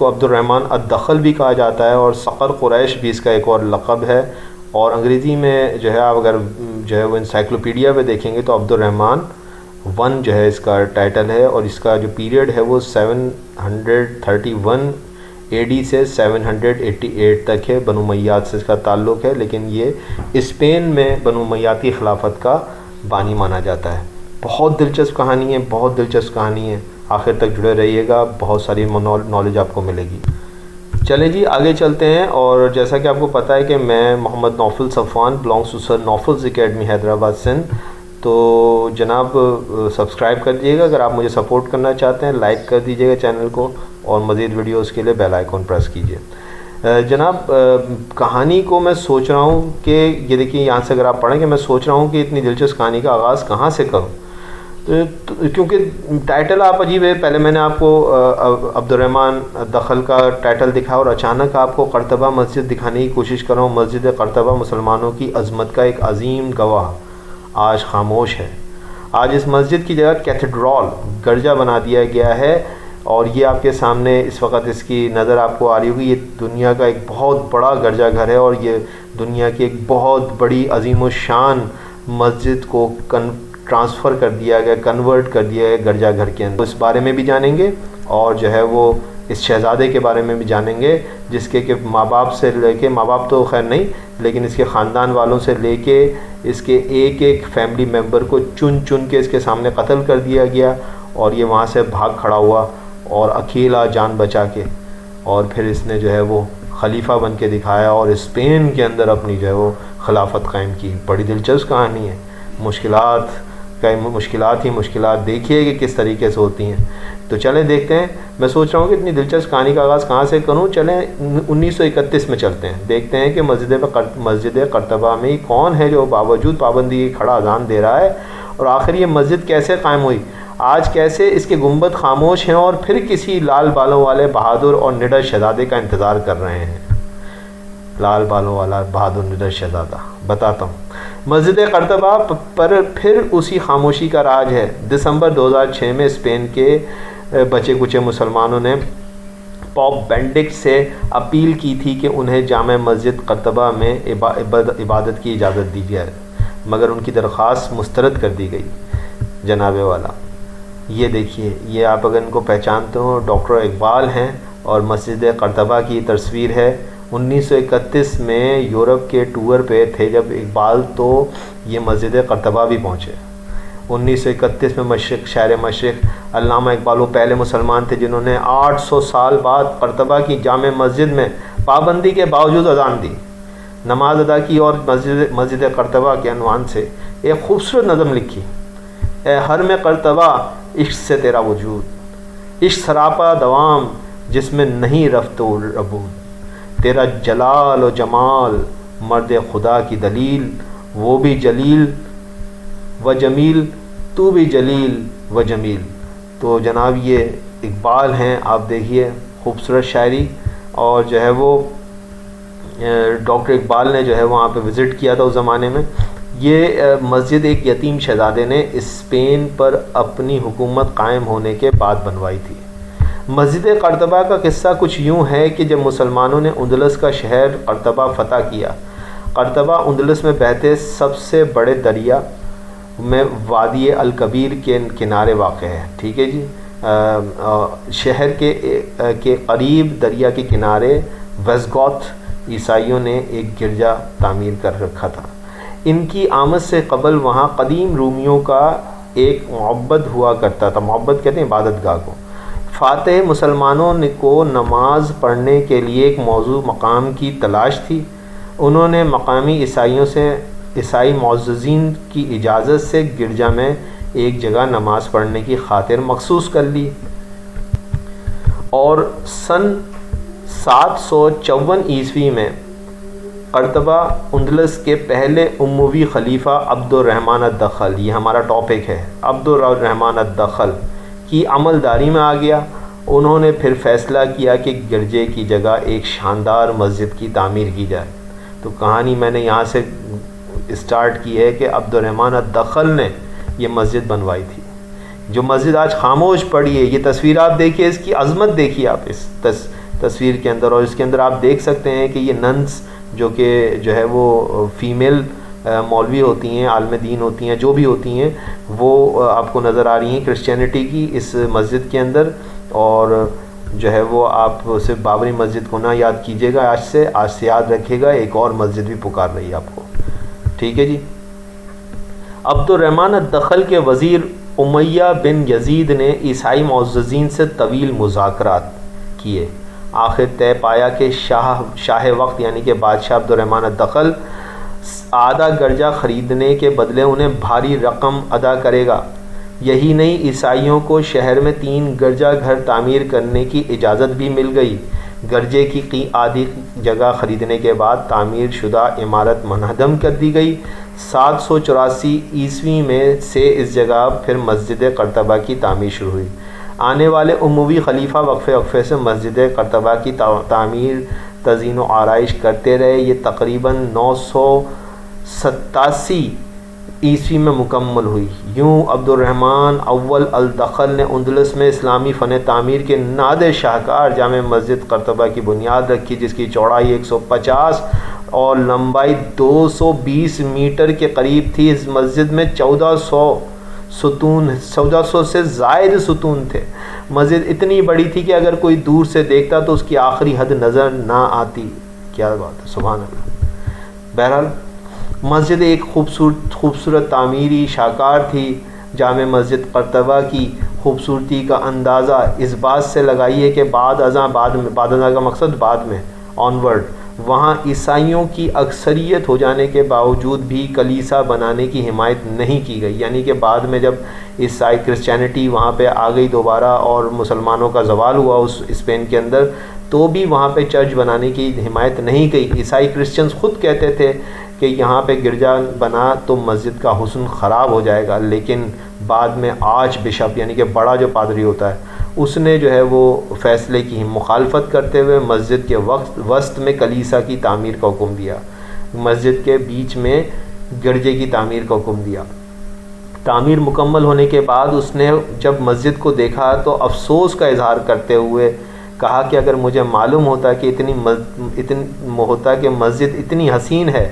کو عبدالرحمن الدخل بھی کہا جاتا ہے، اور سقر قریش بھی اس کا ایک اور لقب ہے۔ اور انگریزی میں جو ہے آپ اگر جو ہے وہ انسائکلوپیڈیا پہ دیکھیں گے تو عبدالرحمن 1 جو ہے اس کا ٹائٹل ہے، اور اس کا جو پیریڈ ہے وہ 731 AD سے 788 تک ہے۔ بنو امیاد سے اس کا تعلق ہے، لیکن یہ اسپین میں بنو امیاتی خلافت کا بانی مانا جاتا ہے۔ بہت دلچسپ کہانی ہے، بہت دلچسپ کہانی ہے، آخر تک جڑے رہیے گا، بہت ساری نالج آپ کو ملے گی۔ چلیں جی آگے چلتے ہیں، اور جیسا کہ آپ کو پتہ ہے کہ میں Muhammad Naufal Safwan belongs to sir Naufal's academy Hyderabad Sindh, تو جناب سبسکرائب کر دیجیے گا اگر آپ مجھے سپورٹ کرنا چاہتے ہیں، لائک کر دیجیے گا چینل کو، اور مزید ویڈیوز کے لیے بیل آئیکن پریس کیجیے۔ جناب کہانی کو میں سوچ رہا ہوں کہ یہ دیکھیے یہاں سے اگر آپ پڑھیں کہ میں سوچ رہا ہوں کہ اتنی دلچسپ کہانی کا آغاز کہاں سے کروں، کیونکہ ٹائٹل آپ عجیب ہے۔ پہلے میں نے آپ کو عبدالرحمن الدخل کا ٹائٹل دکھا، اور اچانک آپ کو قرطبہ مسجد دکھانے کی کوشش کر رہا ہوں۔ مسجد قرطبہ مسلمانوں کی عظمت کا ایک عظیم گواہ آج خاموش ہے۔ آج اس مسجد کی جگہ کیتھیڈرل گرجا بنا دیا گیا ہے، اور یہ آپ کے سامنے اس وقت اس کی نظر آپ کو آ رہی ہوگی۔ یہ دنیا کا ایک بہت بڑا گرجا گھر ہے، اور یہ دنیا کی ایک بہت بڑی عظیم الشان مسجد کو ٹرانسفر کر دیا گیا، کنورٹ کر دیا گیا گرجا گھر کے اندر۔ اس بارے میں بھی جانیں گے، اور جو ہے وہ اس شہزادے کے بارے میں بھی جانیں گے، جس کے کہ ماں باپ سے لے کے، ماں باپ تو خیر نہیں، لیکن اس کے خاندان والوں سے لے کے اس کے ایک ایک فیملی ممبر کو چن چن کے اس کے سامنے قتل کر دیا گیا، اور یہ وہاں سے بھاگ کھڑا ہوا اور اکیلا جان بچا کے، اور پھر اس نے جو ہے وہ خلیفہ بن کے دکھایا، اور اسپین کے اندر اپنی جو ہے وہ خلافت قائم کی۔ بڑی دلچسپ کہانی ہے، مشکلات ہی مشکلات دیکھیے کہ کس طریقے سے ہوتی ہیں۔ تو چلیں دیکھتے ہیں، میں سوچ رہا ہوں کہ اتنی دلچسپ کہانی کا آغاز کہاں سے کروں۔ چلیں 1931 میں چلتے ہیں، دیکھتے ہیں کہ مسجد قرطبہ میں کون ہے جو باوجود پابندی کے کھڑا اذان دے رہا ہے، اور آخر یہ مسجد کیسے قائم ہوئی، آج کیسے اس کے گنبد خاموش ہیں، اور پھر کسی لال بالوں والے بہادر اور نڈر شہزادے کا انتظار کر رہے ہیں۔ لال بالوں والا بہادر نڈر شہزادہ، بتاتا ہوں۔ مسجد قرطبہ پر پھر اسی خاموشی کا راج ہے۔ دسمبر 2006 میں اسپین کے بچے کچے مسلمانوں نے پوپ بینڈکٹ سے اپیل کی تھی کہ انہیں جامع مسجد قرطبہ میں عبادت کی اجازت دی جائے، مگر ان کی درخواست مسترد کر دی گئی۔ جناب والا یہ دیکھیے، یہ آپ اگر ان کو پہچانتے ہو، ڈاکٹر اقبال ہیں، اور مسجد قرطبہ کی تصویر ہے۔ 1931 میں یورپ کے ٹور پہ تھے جب اقبال، تو یہ مسجد قرطبہ بھی پہنچے۔ 1931 میں شہر مشرق علامہ اقبال وہ پہلے مسلمان تھے جنہوں نے 800 سال بعد قرطبہ کی جامع مسجد میں پابندی کے باوجود اذان دی، نماز ادا کی، اور مسجد قرطبہ کے عنوان سے ایک خوبصورت نظم لکھی: اے حرم قرطبہ عشق سے تیرا وجود، عشق سراپا دوام جس میں نہیں رفت و ربود، تیرا جلال و جمال مرد خدا کی دلیل، وہ بھی جلیل و جمیل، تو بھی جلیل و جمیل۔ تو جناب یہ اقبال ہیں، آپ دیکھیے خوبصورت شاعری، اور جو ہے وہ ڈاکٹر اقبال نے جو ہے وہاں پہ وزٹ کیا تھا اس زمانے میں۔ یہ مسجد ایک یتیم شہزادے نے اسپین پر اپنی حکومت قائم ہونے کے بعد بنوائی تھی۔ مسجد قرطبہ کا قصہ کچھ یوں ہے کہ جب مسلمانوں نے اندلس کا شہر قرطبہ فتح کیا، قرطبہ اندلس میں بہتے سب سے بڑے دریا میں وادی الکبیر کے کنارے واقع ہے، ٹھیک ہے جی۔ شہر کے قریب دریا کے کنارے ویسگوتھ عیسائیوں نے ایک گرجا تعمیر کر رکھا تھا۔ ان کی آمد سے قبل وہاں قدیم رومیوں کا ایک معبد ہوا کرتا تھا، معبد کہتے ہیں عبادت گاہ کو۔ فاتح مسلمانوں کو نماز پڑھنے کے لیے ایک موضوع مقام کی تلاش تھی۔ انہوں نے مقامی عیسائی معززین کی اجازت سے گرجا میں ایک جگہ نماز پڑھنے کی خاطر مخصوص کر لی، اور سن 754 عیسوی میں قرطبہ اندلس کے پہلے اموی خلیفہ عبدالرحمن الدخل، یہ ہمارا ٹاپک ہے، عبدالرحمن الدخل کی عملداری میں آ گیا۔ انہوں نے پھر فیصلہ کیا کہ گرجے کی جگہ ایک شاندار مسجد کی تعمیر کی جائے۔ تو کہانی میں نے یہاں سے اسٹارٹ کی ہے کہ عبدالرحمن الدخل نے یہ مسجد بنوائی تھی، جو مسجد آج خاموش پڑی ہے۔ یہ تصویر آپ دیکھیے، اس کی عظمت دیکھیے آپ، تصویر کے اندر، اور اس کے اندر آپ دیکھ سکتے ہیں کہ یہ ننس جو کہ جو ہے وہ فیمیل مولوی ہوتی ہیں، عالم دین ہوتی ہیں، جو بھی ہوتی ہیں، وہ آپ کو نظر آ رہی ہیں کرسچینٹی کی اس مسجد کے اندر. اور جو ہے وہ آپ صرف بابری مسجد کو نہ یاد کیجیے گا، آج سے یاد رکھیے گا ایک اور مسجد بھی پکار رہی ہے آپ کو. ٹھیک ہے جی. عبد الرحمن الدخل کے وزیر امیہ بن یزید نے عیسائی معززین سے طویل مذاکرات کیے. آخر طے پایا کہ شاہ وقت یعنی کہ بادشاہ عبد الرحمن الدخل آدھا گرجہ خریدنے کے بدلے انہیں بھاری رقم ادا کرے گا. یہی نہیں، عیسائیوں کو شہر میں 3 گرجہ گھر تعمیر کرنے کی اجازت بھی مل گئی. گرجے کی آدھی جگہ خریدنے کے بعد تعمیر شدہ عمارت منہدم کر دی گئی. 784 عیسوی میں سے اس جگہ پھر مسجد قرطبہ کی تعمیر شروع ہوئی. آنے والے اموی خلیفہ وقفے سے مسجد قرطبہ کی تعمیر تزئین و آرائش کرتے رہے. یہ تقریباً 987 عیسوی میں مکمل ہوئی. یوں عبد الرحمن اول الدخل نے اندلس میں اسلامی فن تعمیر کے نادر شاہکار جامع مسجد قرطبہ کی بنیاد رکھی، جس کی چوڑائی 150 اور لمبائی 220 میٹر کے قریب تھی. اس مسجد میں 1400 سے زائد ستون تھے. مسجد اتنی بڑی تھی کہ اگر کوئی دور سے دیکھتا تو اس کی آخری حد نظر نہ آتی. کیا بات ہے، سبحان اللہ. بہرحال مسجد ایک خوبصورت تعمیری شاہکار تھی. جامع مسجد قرطبہ کی خوبصورتی کا اندازہ اس بات سے لگائیے کہ بعد ازاں کا مقصد بعد میں آنورڈ وہاں عیسائیوں کی اکثریت ہو جانے کے باوجود بھی کلیسا بنانے کی حمایت نہیں کی گئی. یعنی کہ بعد میں جب عیسائی کرسچینٹی وہاں پہ آ گئی دوبارہ اور مسلمانوں کا زوال ہوا اس اسپین کے اندر، تو بھی وہاں پہ چرچ بنانے کی حمایت نہیں کی. عیسائی کرسچنز خود کہتے تھے کہ یہاں پہ گرجا بنا تو مسجد کا حسن خراب ہو جائے گا، لیکن بعد میں آرچ بشپ یعنی کہ بڑا جو پادری ہوتا ہے اس نے جو ہے وہ فیصلے کی مخالفت کرتے ہوئے مسجد کے وسط میں کلیسا کی تعمیر کا حکم دیا. مسجد کے بیچ میں گرجے کی تعمیر کا حکم دیا. تعمیر مکمل ہونے کے بعد اس نے جب مسجد کو دیکھا تو افسوس کا اظہار کرتے ہوئے کہا کہ اگر مجھے معلوم ہوتا کہ مسجد اتنی حسین ہے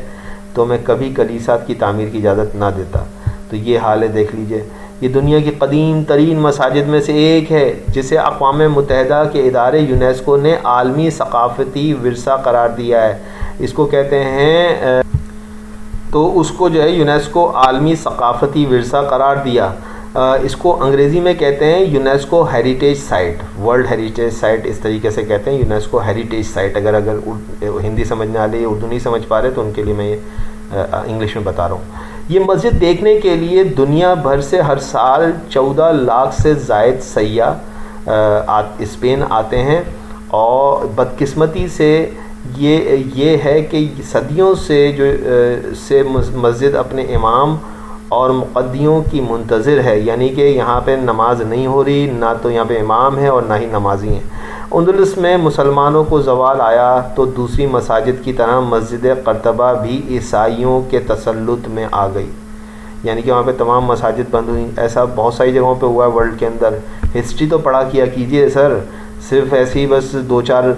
تو میں کبھی کلیسات کی تعمیر کی اجازت نہ دیتا. تو یہ حال ہے، دیکھ لیجئے. یہ دنیا کی قدیم ترین مساجد میں سے ایک ہے جسے اقوام متحدہ کے ادارے یونیسکو نے عالمی ثقافتی ورثہ قرار دیا ہے. اس کو کہتے ہیں تو اس کو جو ہے یونیسکو عالمی ثقافتی ورثہ قرار دیا. اس کو انگریزی میں کہتے ہیں UNESCO heritage site, world heritage site اس طریقے سے کہتے ہیں، یونیسکو ہیریٹیج سائٹ. اگر ہندی سمجھنے والے اردو نہیں سمجھ پا رہے تو ان کے لیے میں یہ انگلش میں بتا رہا ہوں. یہ مسجد دیکھنے کے لیے دنیا بھر سے ہر سال 14 لاکھ سے زائد سیاح اسپین آتے ہیں. اور بدقسمتی سے یہ ہے کہ صدیوں سے مسجد اپنے امام اور مقدیوں کی منتظر ہے. یعنی کہ یہاں پہ نماز نہیں ہو رہی، نہ تو یہاں پہ امام ہے اور نہ ہی نمازی ہیں. اندلس میں مسلمانوں کو زوال آیا تو دوسری مساجد کی طرح مسجد قرطبہ بھی عیسائیوں کے تسلط میں آ گئی. یعنی کہ وہاں پہ تمام مساجد بند ہوئیں. ایسا بہت ساری جگہوں پہ ہوا ہے ورلڈ کے اندر. ہسٹری تو پڑھا کیا کیجئے سر، صرف ایسی بس 2-4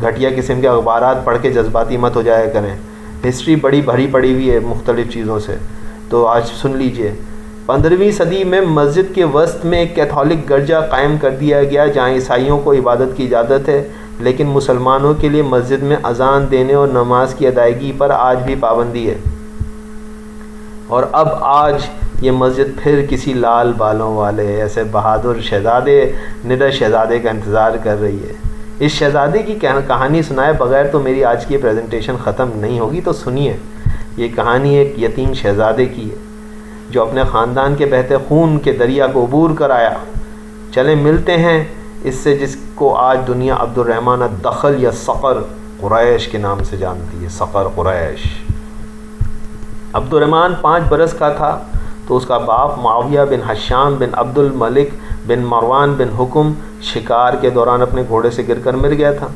گھٹیا قسم کے اخبارات پڑھ کے جذباتی مت ہو جایا کریں. ہسٹری بڑی بھری پڑی ہوئی ہے مختلف چیزوں سے. تو آج سن لیجئے. 15ویں صدی میں مسجد کے وسط میں ایک کیتھولک گرجا قائم کر دیا گیا جہاں عیسائیوں کو عبادت کی اجازت ہے، لیکن مسلمانوں کے لیے مسجد میں اذان دینے اور نماز کی ادائیگی پر آج بھی پابندی ہے. اور اب آج یہ مسجد پھر کسی لال بالوں والے ایسے بہادر شہزادے، نڈر شہزادے کا انتظار کر رہی ہے. اس شہزادے کی کہانی سنائے بغیر تو میری آج کی پریزنٹیشن ختم نہیں ہوگی. تو سنیے، یہ کہانی ایک یتیم شہزادے کی ہے جو اپنے خاندان کے بہتے خون کے دریا کو عبور کر آیا. چلیں ملتے ہیں اس سے جس کو آج دنیا عبد الرحمن الدخل یا صقر قریش کے نام سے جانتی ہے. صقر قریش. عبد الرحمن 5 برس کا تھا تو اس کا باپ معاویہ بن حشام بن عبد الملک بن مروان بن حکم شکار کے دوران اپنے گھوڑے سے گر کر مر گیا تھا.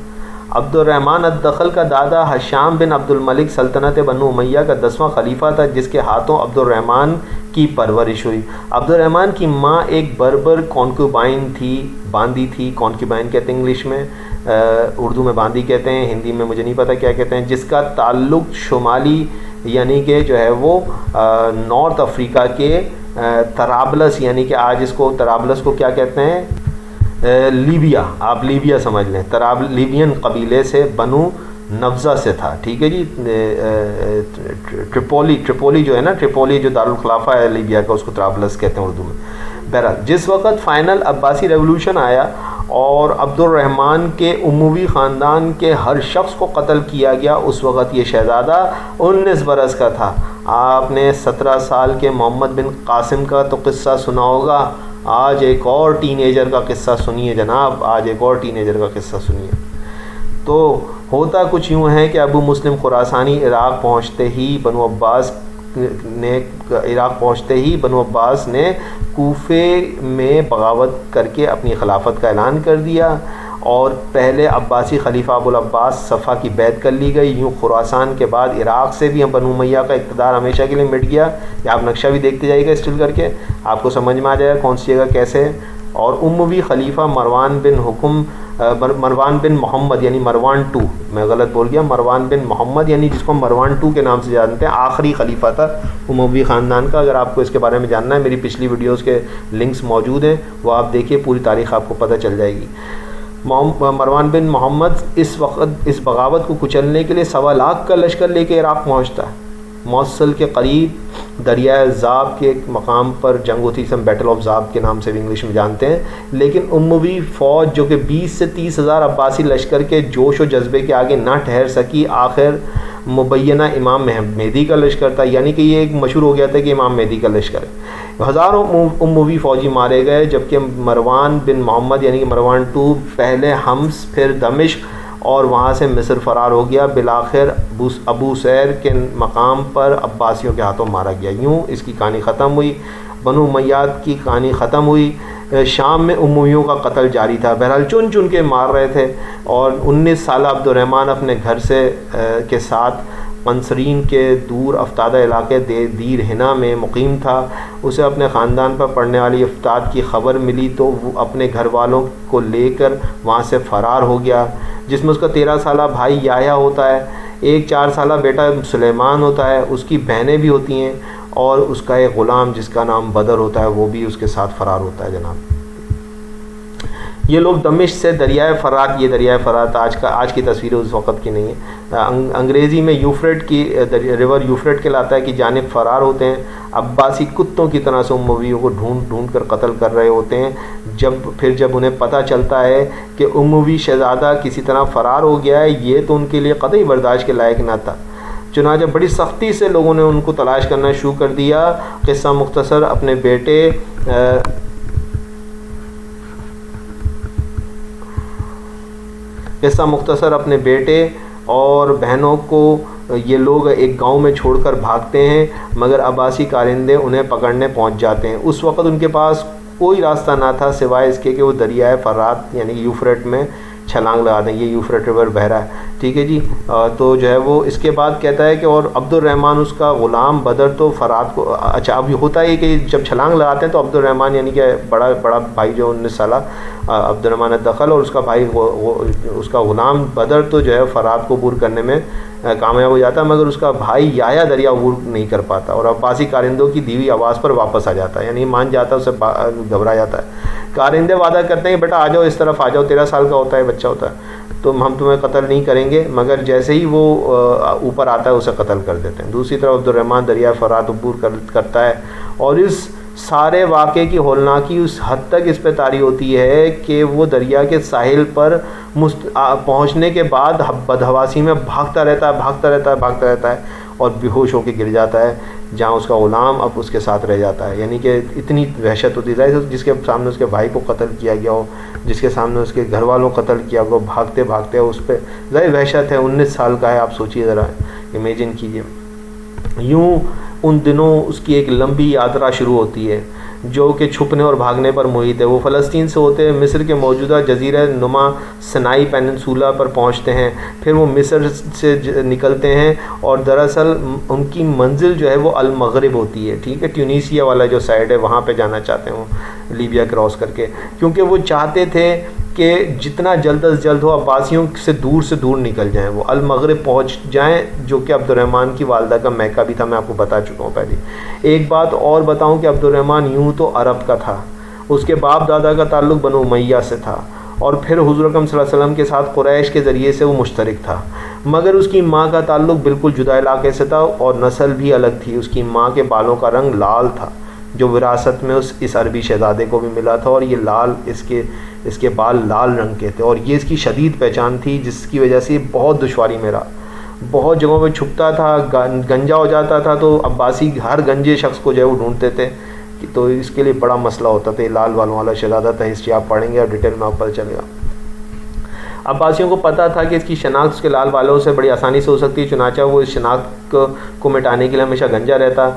عبد الرحمن الدخل کا دادا حشام بن عبد الملک سلطنت بنو امیہ کا 10واں خلیفہ تھا جس کے ہاتھوں عبد الرحمن کی پرورش ہوئی. عبد الرحمن کی ماں ایک بربر کانکوبائن تھی، باندی تھی، کانکوبائن کہتے ہیں انگلش میں، اردو میں باندی کہتے ہیں، ہندی میں مجھے نہیں پتہ کیا کہتے ہیں، جس کا تعلق شمالی یعنی کہ جو ہے وہ نارتھ افریقہ کے طرابلس، یعنی کہ آج اس کو طرابلس کو کیا کہتے ہیں، لیبیا، آپ لیبیا سمجھ لیں، لیبین قبیلے سے بنو نفزہ سے تھا، ٹھیک ہے جی۔ ٹریپولی جو ہے نا، ٹریپولی جو دارالخلافہ ہے لیبیا کا، اس کو طرابلس کہتے ہیں اردو میں۔ بہرحال جس وقت فائنل عباسی ریولوشن آیا اور عبد الرحمن کے اموی خاندان کے ہر شخص کو قتل کیا گیا، اس وقت یہ شہزادہ 19 برس کا تھا۔ آپ نے 17 سال کے محمد بن قاسم کا تو قصہ سنا ہوگا، آج ایک اور ٹین ایجر کا قصہ سنیے جناب، آج ایک اور ٹین ایجر کا قصہ سنیے۔ تو ہوتا کچھ یوں ہے کہ ابو مسلم خراسانی عراق پہنچتے ہی بنو عباس نے کوفے میں بغاوت کر کے اپنی خلافت کا اعلان کر دیا، اور پہلے عباسی خلیفہ ابو العباس صفا کی بیعت کر لی گئی۔ یوں خراسان کے بعد عراق سے بھی بنو امیہ کا اقتدار ہمیشہ کے لیے مٹ گیا۔ یہ آپ نقشہ بھی دیکھتے جائیے گا اسٹل کر کے، آپ کو سمجھ میں آ جائے گا کون سی جگہ کیسے ہے۔ اور اموی خلیفہ مروان بن محمد یعنی مروان 2، میں غلط بول گیا، مروان بن محمد یعنی جس کو مروان 2 کے نام سے جانتے ہیں، آخری خلیفہ تھا اموی خاندان کا۔ اگر آپ کو اس کے بارے میں جاننا ہے، میری پچھلی ویڈیوز کے لنکس موجود ہیں، وہ آپ دیکھیے، پوری تاریخ آپ کو پتہ چل جائے گی۔ مروان بن محمد اس وقت اس بغاوت کو کچلنے کے لیے 1.25 لاکھ کا لشکر لے کے عراق پہنچتا ہے۔ موصل کے قریب دریائے زاب کے ایک مقام پر جنگ ہوتی، ہم بیٹل آف زاب کے نام سے بھی انگلش میں جانتے ہیں، لیکن اموی فوج جو کہ 20 سے 30 ہزار عباسی لشکر کے جوش و جذبے کے آگے نہ ٹھہر سکی، آخر مبینہ امام مہدی کا لشکر تھا، یعنی کہ یہ ایک مشہور ہو گیا تھا کہ امام مہدی کا لشکر ہے۔ ہزاروں اموی فوجی مارے گئے، جبکہ مروان بن محمد یعنی کہ مروان 2 پہلے حمص پھر دمشق اور وہاں سے مصر فرار ہو گیا، بالآخر ابو سیر کے مقام پر عباسیوں کے ہاتھوں مارا گیا۔ یوں اس کی کہانی ختم ہوئی، بنو امیات کی کہانی ختم ہوئی۔ شام میں امویوں کا قتل جاری تھا، بہرحال چن چن کے مار رہے تھے، اور 19 سالہ عبد الرحمن اپنے گھر کے ساتھ قنصرین کے دور افتادہ علاقے دیر ہنا میں مقیم تھا۔ اسے اپنے خاندان پر پڑنے والی افتاد کی خبر ملی تو وہ اپنے گھر والوں کو لے کر وہاں سے فرار ہو گیا، جس میں اس کا 13 سالہ بھائی یحییٰ ہوتا ہے، ایک 4 سالہ بیٹا سلیمان ہوتا ہے، اس کی بہنیں بھی ہوتی ہیں، اور اس کا ایک غلام جس کا نام بدر ہوتا ہے وہ بھی اس کے ساتھ فرار ہوتا ہے جناب۔ یہ لوگ دمشق سے دریائے فرات، یہ دریائے فرات آج کی تصویر اس وقت کی نہیں ہے، انگریزی میں یوفریٹ کی ریور یوفریٹ کہلاتا ہے، کی جانب فرار ہوتے ہیں۔ عباسی کتوں کی طرح سے امویوں کو ڈھونڈ کر قتل کر رہے ہوتے ہیں۔ جب انہیں پتہ چلتا ہے کہ اموی شہزادہ کسی طرح فرار ہو گیا ہے، یہ تو ان کے لیے قطعی برداشت کے لائق نہ تھا، چنانچہ بڑی سختی سے لوگوں نے ان کو تلاش کرنا شروع کر دیا۔ قصہ مختصر اپنے بیٹے اور بہنوں کو یہ لوگ ایک گاؤں میں چھوڑ کر بھاگتے ہیں، مگر عباسی کارندے انہیں پکڑنے پہنچ جاتے ہیں۔ اس وقت ان کے پاس کوئی راستہ نہ تھا سوائے اس کے کہ وہ دریائے فرات یعنی کہ یوفریٹ میں چھلانگ لگا دیں۔ یہ یوفریٹ ریور بہہ رہا ہے، ٹھیک ہے جی۔ تو جو ہے وہ اس کے بعد کہتا ہے کہ اور عبد الرحمن اس کا غلام بدر تو فرات کو، اچھا اب ہوتا ہے کہ جب چھلانگ لگاتے ہیں تو عبد الرحمن یعنی کہ بڑا بھائی جو 19 سالہ عبد الرحمن دخل، اور اس کا بھائی اس کا غلام بدر تو جو ہے فرات کو عبور کرنے میں کامیاب ہو جاتا ہے، مگر اس کا بھائی یحییٰ دریا عبور نہیں کر پاتا، اور عباسی کارندوں کی دی ہوئی آواز پر واپس آ جاتا ہے، یعنی مان جاتا ہے، اسے گھبرا جاتا ہے۔ کارندے وعدہ کرتے ہیں کہ بیٹا آ جاؤ، اس طرف آ جاؤ، 13 سال کا ہوتا ہے، بچہ ہوتا ہے، تو ہم تمہیں قتل نہیں کریں گے، مگر جیسے ہی وہ اوپر آتا ہے اسے قتل کر دیتے ہیں۔ دوسری طرف عبد الرحمن دریا فرات عبور کرتا ہے، اور اس سارے واقعے کی ہولناکی اس حد تک اس پہ طاری ہوتی ہے کہ وہ دریا کے ساحل پر پہنچنے کے بعد بدحواسی میں بھاگتا رہتا ہے اور بے ہوش ہو کے گر جاتا ہے، جہاں اس کا غلام اب اس کے ساتھ رہ جاتا ہے۔ یعنی کہ اتنی وحشت ہوتی ہے، جس کے سامنے اس کے بھائی کو قتل کیا گیا ہو، جس کے سامنے اس کے گھر والوں کو قتل کیا گیا ہو، بھاگتے اس پہ ظاہر وحشت ہے۔ 19 سال کا ہے، آپ سوچیے ذرا، امیجن کیجیے۔ یوں ان دنوں اس کی ایک لمبی یاترا شروع ہوتی ہے جو کہ چھپنے اور بھاگنے پر محیط ہے۔ وہ فلسطین سے ہوتے ہوئے مصر کے موجودہ جزیرہ نما سنائی پیننسولا پر پہنچتے ہیں، پھر وہ مصر سے نکلتے ہیں، اور دراصل ان کی منزل جو ہے وہ المغرب ہوتی ہے، ٹھیک ہے، ٹیونیسیا والا جو سائڈ ہے وہاں پہ جانا چاہتے ہیں وہ، لیبیا کراس کر کے، کیونکہ وہ چاہتے تھے کہ جتنا جلد از جلد ہو عباسیوں سے دور نکل جائیں، وہ المغرب پہنچ جائیں، جو کہ عبد الرحمن کی والدہ کا میکہ بھی تھا، میں آپ کو بتا چکا ہوں پہلے۔ ایک بات اور بتاؤں کہ عبد الرحمن یوں تو عرب کا تھا، اس کے باپ دادا کا تعلق بنو امیہ سے تھا، اور پھر حضور اکرم صلی اللہ علیہ وسلم کے ساتھ قریش کے ذریعے سے وہ مشترک تھا، مگر اس کی ماں کا تعلق بالکل جدا علاقے سے تھا اور نسل بھی الگ تھی۔ اس کی ماں کے بالوں کا رنگ لال تھا، جو وراثت میں اس عربی شہزادے کو بھی ملا تھا، اور یہ لال اس کے بال لال رنگ کے تھے، اور یہ اس کی شدید پہچان تھی، جس کی وجہ سے بہت دشواری میں رہا، بہت جگہوں پہ چھپتا تھا، گنجا ہو جاتا تھا تو عباسی ہر گنجے شخص کو جو ہے وہ ڈھونڈتے تھے، تو اس کے لیے بڑا مسئلہ ہوتا تھا۔ یہ لال بالوں والا شہزادہ تھا، ہسٹری آپ پڑھیں گے اور ڈیٹیل میں آپ پتہ چلے گا۔ عباسیوں کو پتہ تھا کہ اس کی شناخت اس کے لال بالوں سے بڑی آسانی سے ہو سکتی ہے، چنانچہ وہ اس شناخت کو مٹانے کے لیے ہمیشہ گنجا رہتا،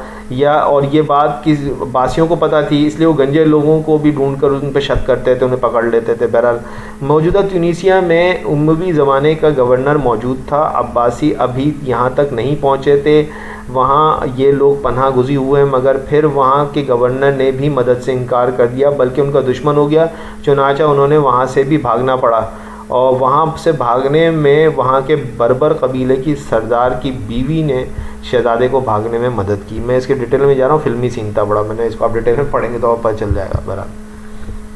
اور یہ بات کہ عباسیوں کو پتہ تھی، اس لیے وہ گنجے لوگوں کو بھی ڈھونڈ کر ان پہ شک کرتے تھے، انہیں پکڑ لیتے تھے۔ بہرحال موجودہ تیونسیہ میں اموی زمانے کا گورنر موجود تھا، عباسی ابھی یہاں تک نہیں پہنچے تھے، وہاں یہ لوگ پناہ گزین ہوئے، مگر پھر وہاں کے گورنر نے بھی مدد سے انکار کر دیا، بلکہ ان کا دشمن ہو گیا، چنانچہ انہوں نے وہاں سے بھی بھاگنا پڑا، اور وہاں سے بھاگنے میں وہاں کے بربر قبیلے کی سردار کی بیوی نے شہزادے کو بھاگنے میں مدد کی۔ میں اس کے ڈیٹیل میں جا رہا ہوں، فلمی سین تھا بڑا، میں نے اس کو آپ ڈیٹیل میں پڑھیں گے تو آپ پتہ چل جائے گا۔ بہرحال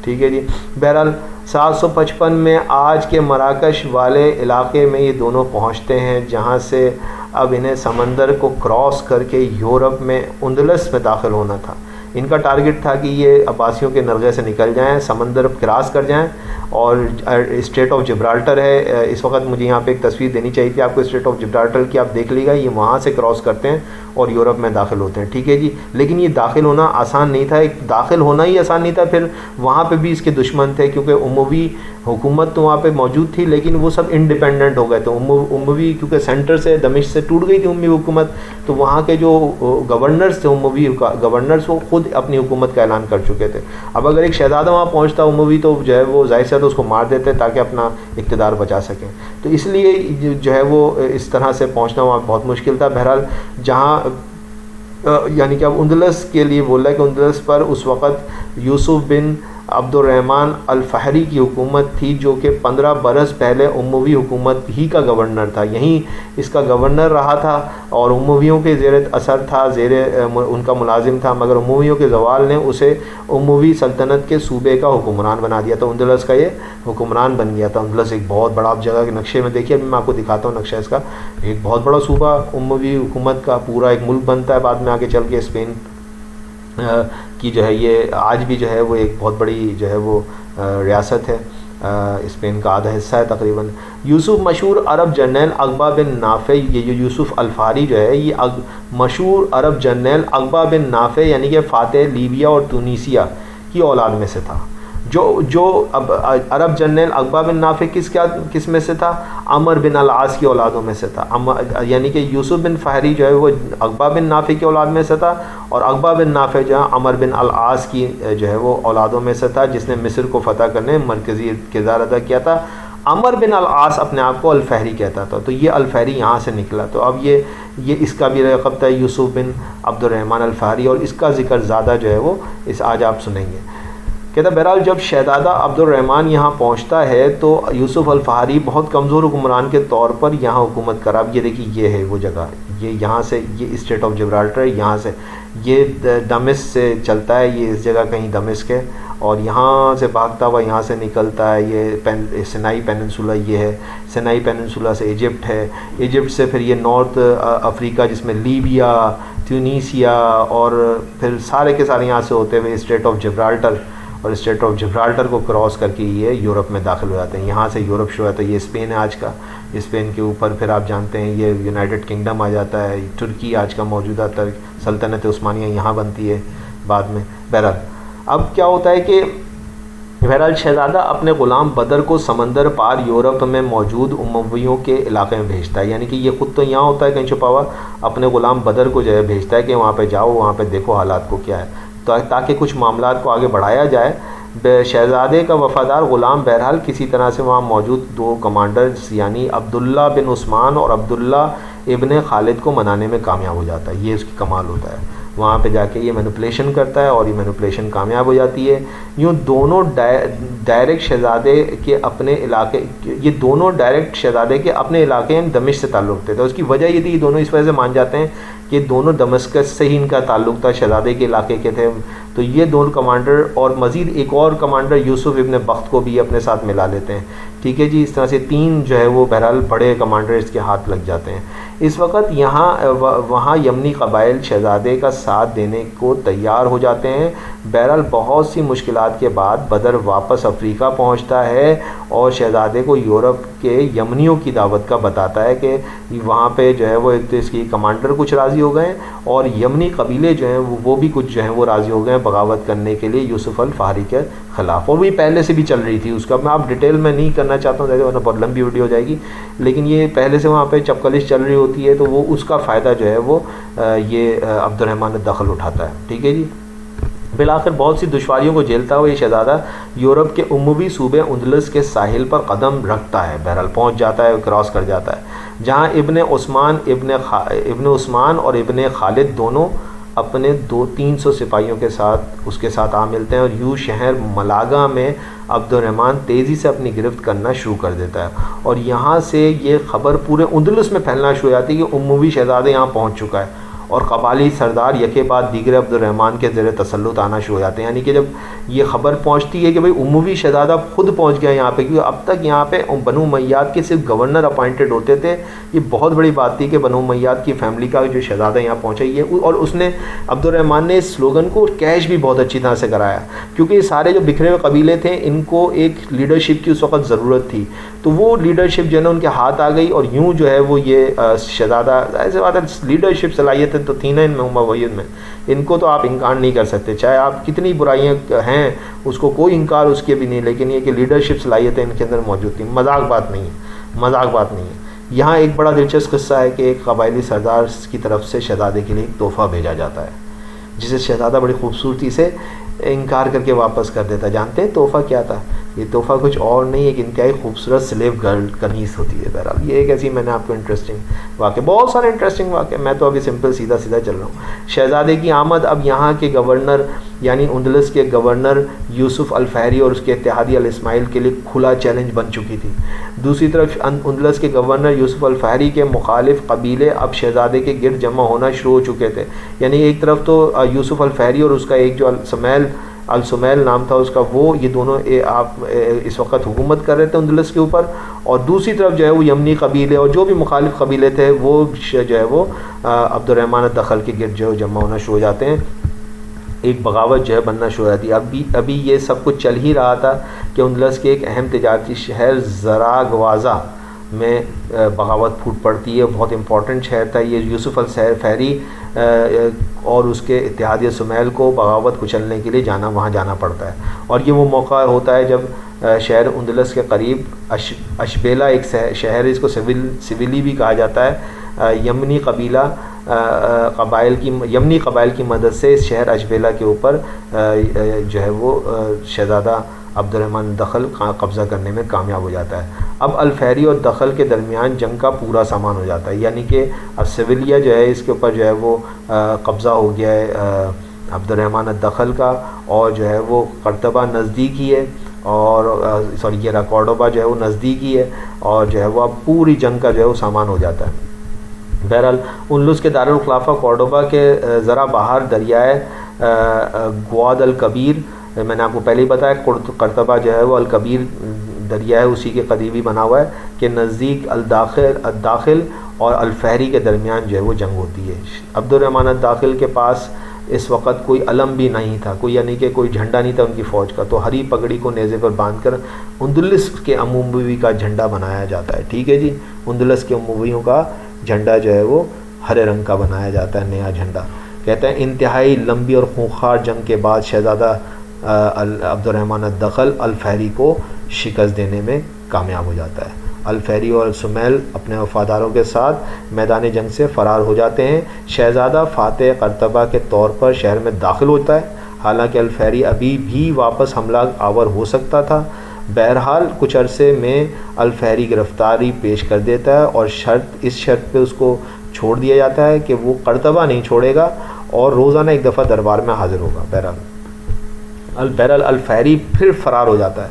ٹھیک ہے جی۔ بہرحال 755 میں آج کے مراکش والے علاقے میں یہ دونوں پہنچتے ہیں، جہاں سے اب انہیں سمندر کو کراس کر کے یورپ میں اندلس میں داخل ہونا تھا۔ ان کا ٹارگٹ تھا کہ یہ عباسیوں کے نرغے سے نکل جائیں، سمندر کراس کر جائیں، اور اسٹریٹ آف جبرالٹر ہے، اس وقت مجھے یہاں پہ ایک تصویر دینی چاہیے تھی آپ کو اسٹریٹ آف جبرالٹر کی، آپ دیکھ لیجیے گا، یہ وہاں سے کراس کرتے ہیں اور یورپ میں داخل ہوتے ہیں، ٹھیک ہے جی۔ لیکن یہ داخل ہونا آسان نہیں تھا، داخل ہونا ہی آسان نہیں تھا، پھر وہاں پہ بھی اس کے دشمن تھے، کیونکہ اموی حکومت تو وہاں پہ موجود تھی، لیکن وہ سب انڈیپینڈنٹ ہو گئے تھے۔ اموی کیونکہ سینٹر سے دمشق سے ٹوٹ گئی تھی اموی حکومت، تو وہاں کے جو گورنرز تھے اموی گورنرز، وہ خود اپنی حکومت کا اعلان کر چکے تھے۔ اب اگر ایک شہزادہ وہاں پہنچتا اموی تو جو ہے وہ ظاہر سے تو اس کو مار دیتے تاکہ اپنا اقتدار بچا سکیں، تو اس لیے جو ہے وہ اس طرح سے پہنچنا وہاں بہت مشکل تھا۔ بہرحال جہاں یعنی کہ اب اندلس کے لیے بول رہا ہے کہ اندلس پر اس وقت یوسف بن عبد الرحمن الفہری کی حکومت تھی، جو کہ 15 برس پہلے اموی حکومت ہی کا گورنر تھا، یہیں اس کا گورنر رہا تھا اور امویوں کے زیر اثر تھا، ان کا ملازم تھا، مگر امویوں کے زوال نے اسے اموی سلطنت کے صوبے کا حکمران بنا دیا، تو اندلس کا یہ حکمران بن گیا تھا۔ اندلس ایک بہت بڑا، آپ جگہ کے نقشے میں دیکھیے، ابھی میں آپ کو دکھاتا ہوں نقشہ اس کا، ایک بہت بڑا صوبہ اموی حکومت کا، پورا ایک ملک بنتا ہے بعد میں آگے چل کے۔ اسپین کی جو ہے یہ آج بھی جو ہے وہ ایک بہت بڑی جو ہے وہ ریاست ہے، اسپین کا آدھا حصہ ہے تقریباً۔ یوسف مشہور عرب جرنیل عقبہ بن نافع، یہ جو یوسف الفہری جو ہے یہ مشہور عرب جرنیل عقبہ بن نافع یعنی کہ فاتح لیبیا اور تونسیہ کی اولاد میں سے تھا۔ جو اب عرب جرنیل عقبہ بن نافع کس میں سے تھا؟ عمر بن العاص کی اولادوں میں سے تھا، یعنی کہ یوسف بن فہری جو ہے وہ عقبہ بن نافع کی اولاد میں سے تھا، اور عقبہ بن نافع جو ہے عمر بن العاص کی جو ہے وہ اولادوں میں سے تھا، جس نے مصر کو فتح کرنے میں مرکزی کردار ادا کیا تھا۔ عمر بن العاص اپنے آپ کو الفہری کہتا تھا، تو یہ الفہری یہاں سے نکلا، تو اب یہ اس کا بھی لقب تھا یوسف بن عبد الرحمن الفہری، اور اس کا ذکر زیادہ جو ہے وہ آج آپ سنیں گے۔ کہتا بہرحال جب شہزادہ عبد الرحمن یہاں پہنچتا ہے تو یوسف الفہری بہت کمزور حکمران کے طور پر یہاں حکومت کرا۔ اب یہ دیکھیے یہ ہے وہ جگہ، یہ یہاں سے یہ اسٹریٹ آف جبرالٹر ہے، یہاں سے یہ دمشق سے چلتا ہے، یہ اس جگہ کہیں دمشق ہے، اور یہاں سے بھاگتا ہوا یہاں سے نکلتا ہے، یہ سینائی پیننسولا یہ ہے، سینائی پیننسولا سے ایجپٹ ہے، ایجپٹ سے پھر یہ نارتھ افریقہ جس میں لیبیا، تیونسیہ، اور پھر سارے کے سارے یہاں سے ہوتے ہوئے اسٹریٹ آف جبرالٹر، اور اسٹریٹ آف جبرالٹر کو کراس کر کے یہ یورپ میں داخل ہو جاتے ہیں۔ یہاں سے یورپ شروع ہوتا ہے، یہ اسپین ہے آج کا، اسپین کے اوپر پھر آپ جانتے ہیں یہ یونائٹڈ کنگڈم آ جاتا ہے، ترکی آج کا موجودہ ترک سلطنت عثمانیہ یہاں بنتی ہے بعد میں۔ بہرحال اب کیا ہوتا ہے کہ بہرحال شہزادہ اپنے غلام بدر کو سمندر پار یورپ میں موجود امویوں کے علاقے میں بھیجتا ہے، یعنی کہ یہ خود تو یہاں ہوتا ہے کہیں چھپا ہوا، اپنے غلام بدر کو جو ہے بھیجتا ہے کہ وہاں پہ جاؤ، وہاں پہ دیکھو حالات کو کیا ہے، تاکہ کچھ معاملات کو آگے بڑھایا جائے۔ شہزادے کا وفادار غلام بہرحال کسی طرح سے وہاں موجود دو کمانڈرز یعنی عبداللہ بن عثمان اور عبداللہ ابن خالد کو منانے میں کامیاب ہو جاتا ہے، یہ اس کی کمال ہوتا ہے۔ وہاں پہ جا کے یہ مینوپولیشن کرتا ہے اور یہ مینوپولیشن کامیاب ہو جاتی ہے. یوں دونوں ڈائریکٹ شہزادے کے اپنے علاقے، یہ دونوں ڈائریکٹ شہزادے کے اپنے علاقے دمشق سے تعلق تھے. تو اس کی وجہ یہ تھی کہ دونوں اس وجہ سے مان جاتے ہیں کہ دونوں دمشق سے ہی ان کا تعلق تھا، شہزادے کے علاقے کے تھے. تو یہ دونوں کمانڈر اور مزید ایک اور کمانڈر یوسف ابن بخت کو بھی اپنے ساتھ ملا لیتے ہیں. ٹھیک ہے جی. اس طرح سے 3 جو ہے وہ بہرحال بڑے کمانڈر اس کے ہاتھ لگ جاتے ہیں. اس وقت وہاں یمنی قبائل شہزادے کا ساتھ دینے کو تیار ہو جاتے ہیں. بہرحال بہت سی مشکلات کے بعد بدر واپس افریقہ پہنچتا ہے اور شہزادے کو یورپ کے یمنیوں کی دعوت کا بتاتا ہے کہ وہاں پہ جو ہے وہ ایک تو اس کی کمانڈر کچھ راضی ہو گئے ہیں اور یمنی قبیلے جو ہیں وہ بھی کچھ جو ہیں وہ راضی ہو گئے ہیں بغاوت کرنے کے لیے یوسف الفہری کے خلاف. اور وہ پہلے سے بھی چل رہی تھی اس کا، میں آپ ڈیٹیل میں نہیں کرنا چاہتا ہوں ورنہ بہت لمبی ویڈیو ہو جائے گی، لیکن یہ پہلے سے وہاں پہ چپکلش چل رہی ہوتی ہے تو وہ اس کا فائدہ جو ہے وہ یہ عبد الرحمن الدخل اٹھاتا ہے. ٹھیک ہے جی. بالآخر بہت سی دشواریوں کو جھیلتا ہوا یہ شہزادہ یورپ کے اموی صوبے اندلس کے ساحل پر قدم رکھتا ہے. بہرحال پہنچ جاتا ہے، کراس کر جاتا ہے، جہاں ابن عثمان اور ابن خالد دونوں اپنے 200-300 سپاہیوں کے ساتھ اس کے ساتھ آ ملتے ہیں. اور یوں شہر ملاگا میں عبد الرحمن تیزی سے اپنی گرفت کرنا شروع کر دیتا ہے. اور یہاں سے یہ خبر پورے اندلس میں پھیلنا شروع ہو جاتی ہے کہ اموی شہزادہ یہاں پہنچ چکا ہے اور قبائلی سردار یکے بعد دیگر عبد الرحمن کے زیر تسلط آنا شروع ہو جاتے ہیں. یعنی کہ جب یہ خبر پہنچتی ہے کہ بھئی اموی شہزادہ خود پہنچ گیا یہاں پہ، کیونکہ اب تک یہاں پہ بنو امیاد کے صرف گورنر اپائنٹڈ ہوتے تھے. یہ بہت بڑی بات تھی کہ بنو امیاد کی فیملی کا جو شہزادہ یہاں پہنچا یہ، اور اس نے عبد الرحمن نے اس سلوگن کو کیش بھی بہت اچھی طرح سے کرایا، کیونکہ یہ سارے جو بکھرے ہوئے قبیلے تھے ان کو ایک لیڈرشپ کی اس وقت ضرورت تھی. تو وہ لیڈرشپ جو ہے نا ان کے ہاتھ آ گئی اور یوں جو ہے وہ یہ شہزادہ، ایسے بات ہے لیڈرشپ صلاحیتیں تو تھیں نا ان میں امویوں میں، ان کو تو آپ انکار نہیں کر سکتے، چاہے آپ کتنی برائیاں ہیں اس کو کوئی انکار اس کے بھی نہیں، لیکن یہ کہ لیڈرشپ صلاحیتیں ان کے اندر موجود تھیں. مذاق بات نہیں ہے، مذاق بات نہیں ہے. یہاں ایک بڑا دلچسپ قصہ ہے کہ ایک قبائلی سردار کی طرف سے شہزادے کے لیے ایک تحفہ بھیجا جاتا ہے جسے شہزادہ بڑی خوبصورتی سے انکار کر کے واپس کر دیتا ہے. جانتے ہیں تحفہ کیا تھا؟ یہ تحفہ کچھ اور نہیں، ایک انتہائی خوبصورت سلیو گرل کنیز ہوتی ہے. بہرحال یہ ایک ایسی میں نے آپ کو انٹرسٹنگ واقعہ، بہت سارے انٹرسٹنگ واقع، میں تو ابھی سمپل سیدھا چل رہا ہوں. شہزادے کی آمد اب یہاں کے گورنر یعنی اندلس کے گورنر یوسف الفہری اور اس کے اتحادی الاسماعیل کے لیے کھلا چیلنج بن چکی تھی. دوسری طرف اندلس کے گورنر یوسف الفہری کے مخالف قبیلے اب شہزادے کے گرد جمع ہونا شروع ہو چکے تھے. یعنی ایک طرف تو یوسف الفہری اور اس کا ایک جو السمیل نام تھا اس کا، وہ یہ دونوں آپ اس وقت حکومت کر رہے تھے اندلس کے اوپر، اور دوسری طرف جو ہے وہ یمنی قبیلے اور جو بھی مخالف قبیلے تھے وہ جو ہے وہ عبد الرحمن الدخل کے گرد جو ہے جمع ہونا شروع ہو جاتے ہیں. ایک بغاوت جو ہے بننا شروع ہو جاتی ہے. ابھی یہ سب کچھ چل ہی رہا تھا کہ اندلس کے ایک اہم تجارتی شہر زراگوازا میں بغاوت پھوٹ پڑتی ہے. بہت امپورٹنٹ شہر تھا یہ. یوسف الفہری اور اس کے اتحادی سمیل کو بغاوت کچلنے کے لیے وہاں جانا پڑتا ہے. اور یہ وہ موقع ہوتا ہے جب شہر اندلس کے قریب اشبیلا ایک شہر، اس کو سویلی بھی کہا جاتا ہے، یمنی قبائل کی مدد سے اس شہر اشبیلا کے اوپر جو ہے وہ شہزادہ عبد الرحمن دخل قبضہ کرنے میں کامیاب ہو جاتا ہے. اب الفہری اور دخل کے درمیان جنگ کا پورا سامان ہو جاتا ہے. یعنی کہ اب سویلیا جو ہے اس کے اوپر جو ہے وہ قبضہ ہو گیا ہے عبد الرحمن الدخل کا، اور جو ہے وہ قرطبہ نزدیک ہی ہے، اور یہ کورڈوبا جو ہے وہ نزدیک ہی ہے، اور جو ہے وہ اب پوری جنگ کا جو ہے وہ سامان ہو جاتا ہے. بہرحال اندلس کے دارالخلافہ کورڈوبا کے ذرا باہر دریائے گواد الکبیر، میں نے آپ کو پہلے ہی بتایا قرطبہ جو ہے وہ الکبیر دریا ہے اسی کے قریبی بنا ہوا ہے کہ نزدیک الداخل اور الفہری کے درمیان جو ہے وہ جنگ ہوتی ہے. عبد الرحمن الداخل کے پاس اس وقت کوئی علم بھی نہیں تھا، یعنی کہ کوئی جھنڈا نہیں تھا ان کی فوج کا، تو ہری پگڑی کو نیزے پر باندھ کر اندلس کے اموی کا جھنڈا بنایا جاتا ہے. ٹھیک ہے جی. اندلس کے امویوں کا جھنڈا جو ہے وہ ہرے رنگ کا بنایا جاتا ہے، نیا جھنڈا. کہتے ہیں انتہائی لمبی اور خونخوار جنگ کے بعد شہزادہ عبد الرحمن الدخل الفہری کو شکست دینے میں کامیاب ہو جاتا ہے. الفہری اور سمیل اپنے وفاداروں کے ساتھ میدان جنگ سے فرار ہو جاتے ہیں. شہزادہ فاتح قرطبہ کے طور پر شہر میں داخل ہوتا ہے، حالانکہ الفہری ابھی بھی واپس حملہ آور ہو سکتا تھا. بہرحال کچھ عرصے میں الفہری گرفتاری پیش کر دیتا ہے اور اس شرط پہ اس کو چھوڑ دیا جاتا ہے کہ وہ قرطبہ نہیں چھوڑے گا اور روزانہ ایک دفعہ دربار میں حاضر ہوگا۔ بہرحال الفہری پھر فرار ہو جاتا ہے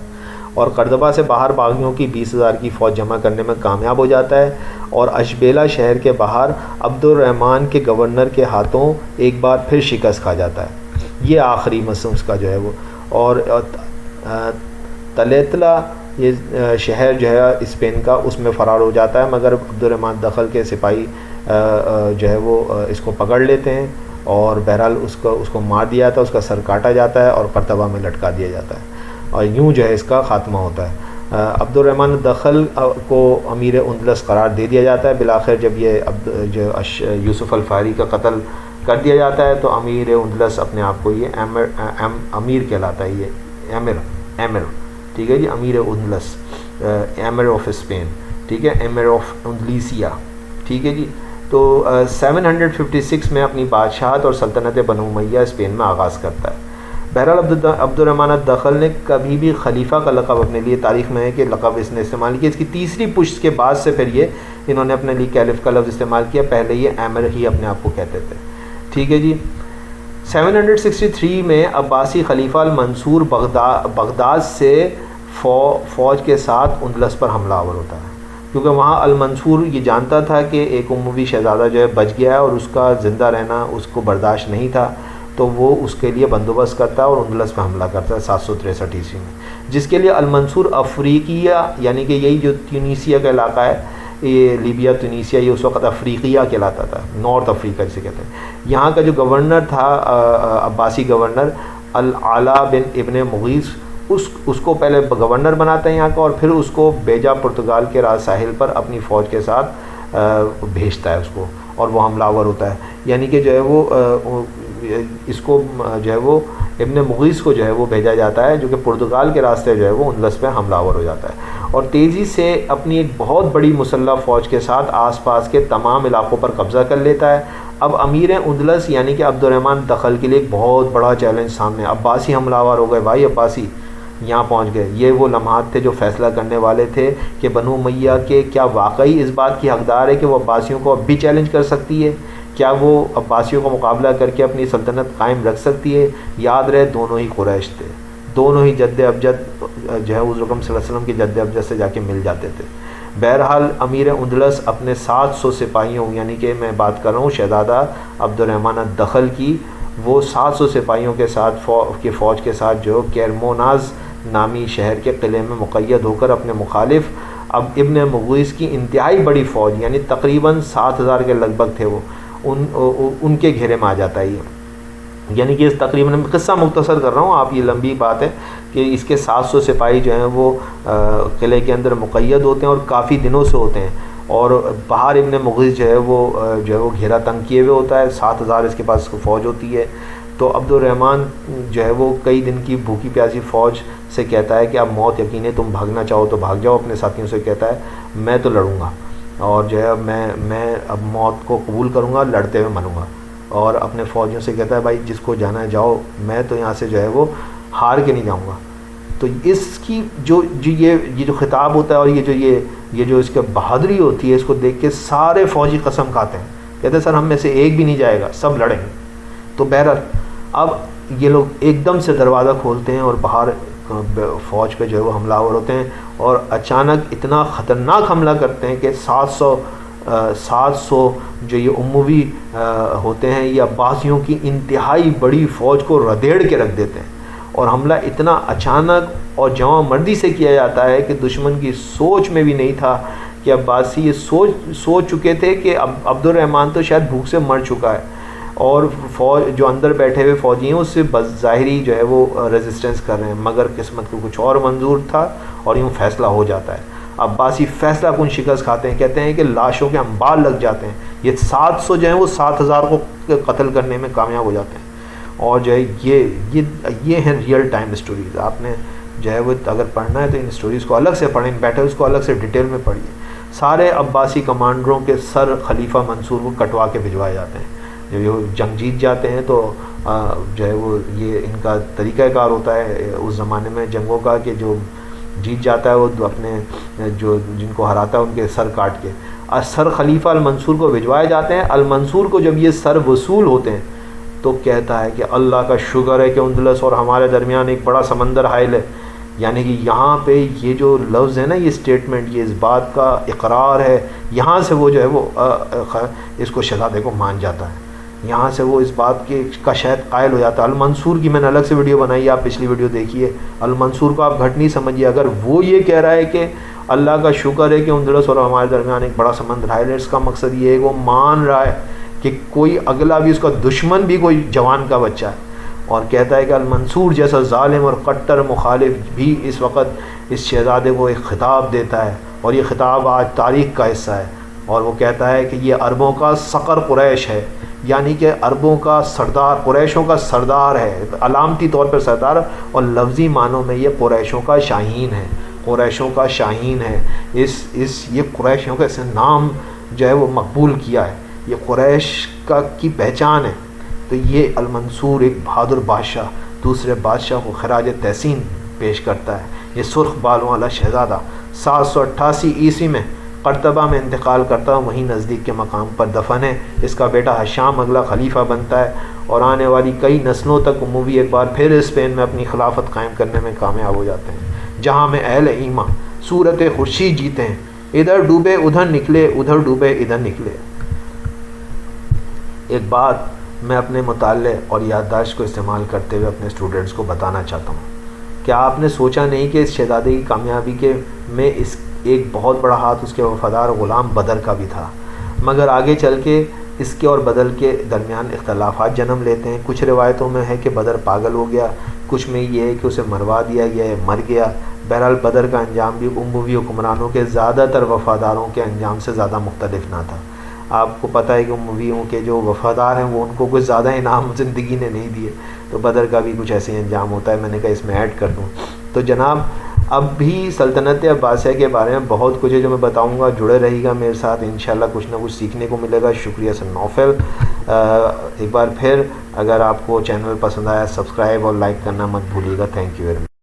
اور قرطبہ سے باہر باغیوں کی 20,000 کی فوج جمع کرنے میں کامیاب ہو جاتا ہے، اور اشبیلا شہر کے باہر عبد الرحمن کے گورنر کے ہاتھوں ایک بار پھر شکست کھا جاتا ہے۔ یہ آخری مسئلہ اس کا جو ہے وہ، اور تلیتلا یہ شہر جو ہے اسپین کا، اس میں فرار ہو جاتا ہے، مگر عبد الرحمن دخل کے سپاہی جو ہے وہ اس کو پکڑ لیتے ہیں اور بہرحال اس کو مار دیا جاتا ہے، اس کا سر کاٹا جاتا ہے اور قرطبہ میں لٹکا دیا جاتا ہے، اور یوں جو ہے اس کا خاتمہ ہوتا ہے۔ عبد الرحمن دخل کو امیر اندلس قرار دے دیا جاتا ہے۔ بالآخر جب یہ جو یوسف الفہری کا قتل کر دیا جاتا ہے تو امیر اندلس اپنے آپ کو یہ امیر کہلاتا ہے، یہ ایمر ٹھیک ہے جی، امیر اندلس، ایمر آف اسپین، ٹھیک ہے، ایمر آف اندلیسیا، ٹھیک ہے جی۔ تو 756 میں اپنی بادشاہت اور سلطنت بنو امیہ اسپین میں آغاز کرتا ہے۔ بہرحال عبد الرحمن الدخل نے کبھی بھی خلیفہ کا لقب اپنے لیے، تاریخ میں ہے کہ لقب اس نے استعمال کیا، اس کی تیسری پشت کے بعد سے پھر یہ انہوں نے اپنے لیے کیلف کا لفظ استعمال کیا، پہلے یہ ایمر ہی اپنے آپ کو کہتے تھے، ٹھیک ہے جی۔ 763 میں عباسی خلیفہ المنصور بغداد سے فوج کے ساتھ اندلس پر حملہ آور ہوتا ہے، کیونکہ وہاں المنصور یہ جانتا تھا کہ ایک اموی شہزادہ جو ہے بچ گیا ہے اور اس کا زندہ رہنا اس کو برداشت نہیں تھا، تو وہ اس کے لیے بندوبست کرتا ہے اور اندلس پہ حملہ کرتا ہے 763 عیسوی میں، جس کے لیے المنصور افریقیہ، یعنی کہ یہی جو تیونیسیا کا علاقہ ہے، یہ لیبیا تونیسیا، یہ اس وقت افریقیہ کہلاتا تھا، نارتھ افریقہ جسے کہتے ہیں۔ یہاں کا جو گورنر تھا عباسی گورنر العلا بن ابن مغیث، اس کو پہلے گورنر بناتا ہے یہاں کا، اور پھر اس کو بیجا پرتگال کے راز ساحل پر اپنی فوج کے ساتھ بھیجتا ہے اس کو، اور وہ حملہ آور ہوتا ہے، یعنی کہ جو ہے وہ اس کو جو ہے وہ ابن مغیث کو جو ہے وہ بھیجا جاتا ہے، جو کہ پرتگال کے راستے جو ہے وہ اندلس پہ حملہ آور ہو جاتا ہے، اور تیزی سے اپنی ایک بہت بڑی مسلح فوج کے ساتھ آس پاس کے تمام علاقوں پر قبضہ کر لیتا ہے۔ اب امیر اندلس یعنی کہ عبد الرحمن دخل کے لیے ایک بہت بڑا چیلنج سامنے، عباسی حملہ آور ہو گئے، بھائی عباسی یہاں پہنچ گئے۔ یہ وہ لمحات تھے جو فیصلہ کرنے والے تھے کہ بنو امیہ کے کیا واقعی اس بات کی حقدار ہے کہ وہ عباسیوں کو اب بھی چیلنج کر سکتی ہے، کیا وہ عباسیوں کو مقابلہ کر کے اپنی سلطنت قائم رکھ سکتی ہے۔ یاد رہے دونوں ہی قریش تھے، دونوں ہی جد ابجد جو ہے حضور اکرم صلی اللہ علیہ وسلم کی جد ابجد سے جا کے مل جاتے تھے۔ بہرحال امیر اندلس اپنے 700 سپاہیوں، یعنی کہ میں بات کر رہا ہوں شہزادہ عبد الرحمن الدخل کی، وہ 700 سپاہیوں کے ساتھ فوج کے ساتھ جو کیرموناز نامی شہر کے قلعے میں مقید ہو کر اپنے مخالف اب ابن مغیث کی انتہائی بڑی فوج، یعنی تقریباً 7,000 کے لگ بھگ تھے وہ، ان کے گھیرے میں آ جاتا ہے یہ، یعنی کہ تقریباً قصہ مختصر کر رہا ہوں، آپ یہ لمبی بات ہے کہ اس کے 700 سپاہی جو ہیں وہ قلعے کے اندر مقید ہوتے ہیں اور کافی دنوں سے ہوتے ہیں، اور باہر ابن مغیث جو ہے وہ گھیرا تنگ کیے ہوئے ہوتا ہے، 7,000 اس کے پاس فوج ہوتی ہے۔ تو عبد الرحمن جو ہے وہ کئی دن کی بھوکی پیاسی فوج سے کہتا ہے کہ اب موت یقین ہے، تم بھاگنا چاہو تو بھاگ جاؤ، اپنے ساتھیوں سے کہتا ہے میں تو لڑوں گا، اور جو ہے میں اب موت کو قبول کروں گا، لڑتے ہوئے مروں گا، اور اپنے فوجیوں سے کہتا ہے بھائی جس کو جانا ہے جاؤ، میں تو یہاں سے جو ہے وہ ہار کے نہیں جاؤں گا۔ تو اس کی یہ جو خطاب ہوتا ہے اور یہ جو اس کی بہادری ہوتی ہے، اس کو دیکھ کے سارے فوجی قسم کھاتے ہیں، کہتے ہیں سر ہم میں سے ایک بھی نہیں جائے گا، سب لڑیں گے۔ تو بہرحال اب یہ لوگ ایک دم سے دروازہ کھولتے ہیں اور باہر فوج پہ جو ہے وہ حملہ آور ہوتے ہیں، اور اچانک اتنا خطرناک حملہ کرتے ہیں کہ 700 جو یہ اموی ہوتے ہیں یہ عباسیوں کی انتہائی بڑی فوج کو ردیڑ کے رکھ دیتے ہیں، اور حملہ اتنا اچانک اور جواں مردی سے کیا جاتا ہے کہ دشمن کی سوچ میں بھی نہیں تھا کہ عباسی یہ سوچ چکے تھے کہ عبد الرحمن تو شاید بھوک سے مر چکا ہے، اور فوج جو اندر بیٹھے ہوئے فوجی ہیں اس سے ظاہری جو ہے وہ ریزسٹنس کر رہے ہیں، مگر قسمت کو کچھ اور منظور تھا اور یوں فیصلہ ہو جاتا ہے۔ عباسی فیصلہ کن شکست کھاتے ہیں، کہتے ہیں کہ لاشوں کے انبار لگ جاتے ہیں، یہ 700 جو ہیں وہ 7,000 کو قتل کرنے میں کامیاب ہو جاتے ہیں، اور جو ہے یہ ہیں ریئل ٹائم اسٹوریز۔ آپ نے جو ہے وہ اگر پڑھنا ہے تو ان اسٹوریز کو الگ سے پڑھیں، بیٹھے اس کو الگ سے ڈیٹیل میں پڑھیے۔ سارے عباسی کمانڈروں کے سر خلیفہ منصور کو کٹوا کے بھجوائے جاتے ہیں، جب یہ جنگ جیت جاتے ہیں تو جو ہے وہ یہ ان کا طریقہ کار ہوتا ہے اس زمانے میں جنگوں کا کہ جو جیت جاتا ہے وہ اپنے جن کو ہراتا ہے ان کے سر کاٹ کے سر خلیفہ المنصور کو بھجوائے جاتے ہیں۔ المنصور کو جب یہ سر وصول ہوتے ہیں تو کہتا ہے کہ اللہ کا شکر ہے کہ اندلس اور ہمارے درمیان ایک بڑا سمندر حائل ہے. یعنی کہ یہاں پہ یہ جو لفظ ہے نا، یہ اسٹیٹمنٹ، یہ اس بات کا اقرار ہے. یہاں سے وہ جو ہے وہ اس کو شہزادے کو مان جاتا ہے، یہاں سے وہ اس بات کا شاید قائل ہو جاتا ہے. المنصور کی میں نے الگ سے ویڈیو بنائی ہے، آپ پچھلی ویڈیو دیکھیے. المنصور کو آپ گھٹ نہیں سمجھیے. اگر وہ یہ کہہ رہا ہے کہ اللہ کا شکر ہے کہ اندلس اور ہمارے درمیان ایک بڑا سمندر حائل ہے، اس کا مقصد یہ ہے کہ وہ مان رہا ہے کہ کوئی اگلا بھی، اس کا دشمن بھی کوئی جوان کا بچہ ہے. اور کہتا ہے کہ المنصور جیسا ظالم اور کٹر مخالف بھی اس وقت اس شہزادے کو ایک خطاب دیتا ہے، اور یہ خطاب آج تاریخ کا حصہ ہے. اور وہ کہتا ہے کہ یہ عربوں کا صقر قریش ہے، یعنی کہ عربوں کا سردار، قریشوں کا سردار ہے، علامتی طور پر سردار، اور لفظی معنوں میں یہ قریشوں کا شاہین ہے. قریشوں کا شاہین ہے. یہ قریشوں کا اس نام جو ہے وہ مقبول کیا ہے، یہ قریش کی پہچان ہے. تو یہ المنصور ایک بہادر بادشاہ دوسرے بادشاہ کو خراج تحسین پیش کرتا ہے. یہ سرخ بالوں والا شہزادہ 788 عیسوی میں قرطبہ میں انتقال کرتا ہے، وہیں نزدیک کے مقام پر دفن ہے. اس کا بیٹا ہشام اگلا خلیفہ بنتا ہے، اور آنے والی کئی نسلوں تک اموی ایک بار پھر اسپین میں اپنی خلافت قائم کرنے میں کامیاب ہو جاتے ہیں، جہاں میں اہل ایمان صورت خورشید جیتے ہیں. ادھر ڈوبے ادھر نکلے، ادھر ڈوبے ادھر نکلے. ایک بات میں اپنے مطالعے اور یادداشت کو استعمال کرتے ہوئے اپنے اسٹوڈنٹس کو بتانا چاہتا ہوں. کیا آپ نے سوچا نہیں کہ اس شہزادے کی کامیابی میں اس ایک بہت بڑا ہاتھ اس کے وفادار غلام بدر کا بھی تھا؟ مگر آگے چل کے اس کے اور بدر کے درمیان اختلافات جنم لیتے ہیں. کچھ روایتوں میں ہے کہ بدر پاگل ہو گیا، کچھ میں یہ ہے کہ اسے مروا دیا گیا ہے، مر گیا. بہرحال بدر کا انجام بھی اموی حکمرانوں کے زیادہ تر وفاداروں کے انجام سے زیادہ مختلف نہ تھا. آپ کو پتہ ہے کہ امویوں کے جو وفادار ہیں وہ ان کو کچھ زیادہ انعام زندگی نے نہیں دیے، تو بدر کا بھی کچھ ایسے انجام ہوتا ہے. میں نے کہا اس میں ایڈ کر دوں. تو جناب اب بھی سلطنت عباسیہ کے بارے میں بہت کچھ ہے جو میں بتاؤں گا. جڑے رہی گا میرے ساتھ، انشاءاللہ کچھ نہ کچھ سیکھنے کو ملے گا. شکریہ سر نوفل. ایک بار پھر اگر آپ کو چینل پسند آیا سبسکرائب اور لائک کرنا مت بھولیے گا. Thank you very much.